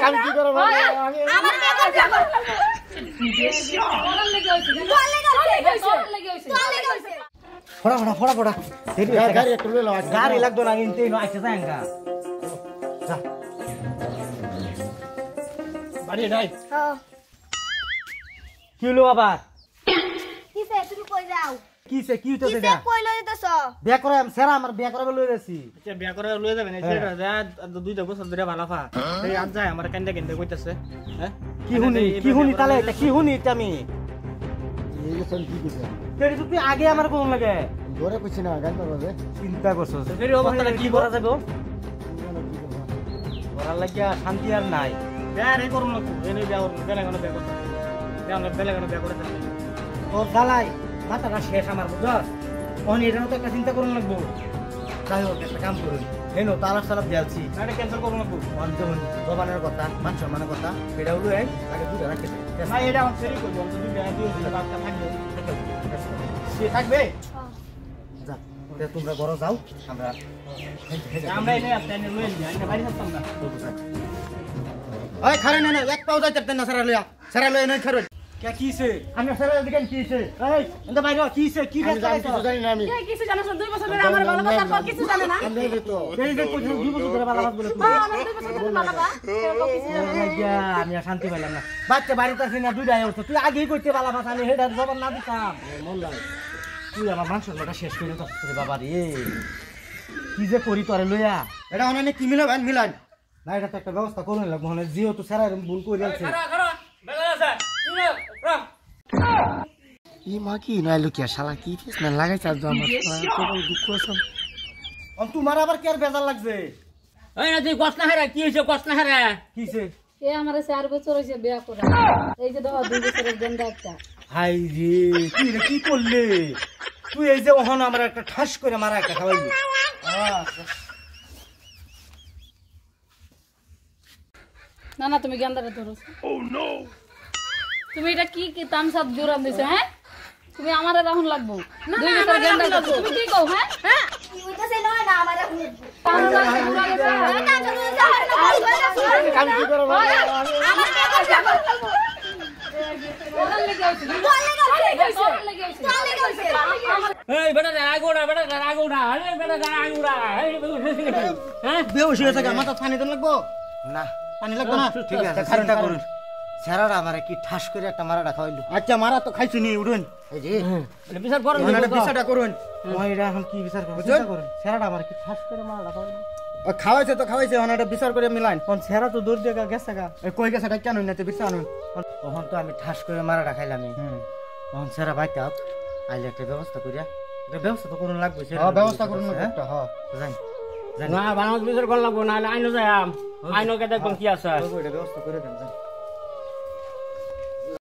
আমি কি করব আমি আমার বিয়ে করতে হবে ফড়া গাড়ি একটু লই লাও গাড়ি লাগতো না ইনতে আইছে যায়গা যা বাড়ি নাই হ্যাঁ কি হলো আবার কিসে তুমি কই যাও কিসে কি হইতাছে কিসে এটা কই লই দিতেছ বিয়া করে সেরা আমার বিয়া করে লই যাচ্ছি আচ্ছা বিয়া করে লয়ে যাবেন এই ছেলেটা যা দুইটা বছর ধরে বালাফা এই আজ যায় আমার কান্দে কান্দে কইতাছে হ্যাঁ কি হুনি তালে এটা কি হুনি এটা আমি এই যে কি দিছে তেরি তুই আগে আমার কোন লাগে ধরে কইছি না গান করবে চিন্তা করছস এই অবস্থাটা কি করা যাবে করার লাগিয়া শান্তি আর নাই বিয়া রে করুন না এনে বিয়া করুন বেলা কেন বিয়া করতে বেলা কেন বিয়া করতে তোর জ্বালাই মাথাটা শেষ আমার বুঝছস অন এটারও তো একটা চিন্তা করুন লাগবো যাই হোক একটা কাম করুন হেনো তালাক সালাপ দিয়াছি এটা ক্যান্সেল করুন না অন্তমন জবানের কথা মান সম্মানের কথা এটা হলো আগে দুটো রাখতে না এটা আমি সেরি করব আমি দুই বিয়া দিও দিলে বাচ্চা থাকবে সে থাকবে যা ওরে তোমরা ঘরে যাও আমরা এনে আপনি এনে লয়ে নিয়ে আমরা বাড়ি থাকতাম না ওই খারে না এক পাও যাইতে না সারা লইয়া নাই খারে কে কিছে আমি সারা দিকেন কিছে এই এন্ড বাইরে কিছে কি আমি কিছু জানি না আমি কে কিছু জানো 2 বছর ধরে আমার ভালোবাসার পর কিছু জানে না আমি তো এই যে কোথাও 2 বছর ধরে ভালোবাসা বলে তুমি হ্যাঁ আমার 2 বছর ধরে ভালোবাসা কেউ কিছু জানে না লাগিয়া আমি আর শান্তি পাইলাম না বাচ্চা বাড়িতে আছে না দুইটাই হতো তুই আগেই কইতে ভালোবাসা আমি হেডার জবাব না দিতাম মন লাগে তুই আমার মাংসটা শেষ করে দাও রে বাবা রে কি যে করি তোরে লইয়া এটা অনেক কি মিলাবেন মিলান না এটা তো একটা ব্যবস্থা করুন লাগবো মানে জিও তো সারা ভুল করে আছে বেলা আছে ই মা কি নাইলো কি শালা কি ফেস না লাগাইছ আজ আমার শালা দুঃখ আছে তোমার আবার কি আর বেজার লাগছে এই না তুই কষ্ট না হারা কি হইছে কষ্ট না হারা কিছে এ আমারে 4 বছর হইছে বিয়া করা এই যে দেখো 2 বছরের গেন্দা একটা হাই রে তুই রে কি করলে তুই এই যে ওহন আমার একটা ঠাস করে মারা একটা খাওয়াইলি না না তুমি গেন্দাটা ধরো ও নো তুমি এটা কি কি তামসাদ জোরান দিছো হ্যাঁ তুমি আমারে রাহুন লাগবো 2 বছর গেন্দা তুমি কি কও হ্যাঁ হ্যাঁ কি হইতাছে নয় না আমার এখন আমি কি করব আমার বিয়ে করতে হবে ওরান লেগে আইছে ওরান লেগে আইছে এই বেটা রাগোড়া আরে বেটা রাগোড়া হ্যাঁ বেউস হয়ে গেছে মাথা পানি দেন লাগবো না পানি লাগবে না ঠিক আছে চিন্তা করুন স্যারারা আমারে কি ঠাস করে একটা মারাটা খাওয়াইলো আচ্ছা মারা তো খাইছো নি উড়ুন এই যে বিচার করুন ওনাটা বিচারটা করুন মই এটা এখন কি বিচার করব চিন্তা করুন স্যারাটা আমারে কি ঠাস করে মারাটা খাওয়াইলো খাওয়াইছে তো খাওয়াইছে ওনাটা বিচার করে মিলাইন কোন স্যারা তো দূর দেখা গেছে গা কই গেছে এটা কেন নিতে বিচার আনুন তখন তো আমি ঠাস করে মারাটা খাইলাম তখন স্যারা বাইতে আপ আইলে একটা ব্যবস্থা করিয়া এটা ব্যবস্থা তো করুন লাগবে হ্যাঁ ব্যবস্থা করুন না একটা হ্যাঁ জান না বাংলাদেশ বিচার করলাম না আইনো যায় আইনো কে দেখুন কি আছে এটা ব্যবস্থা করে দেন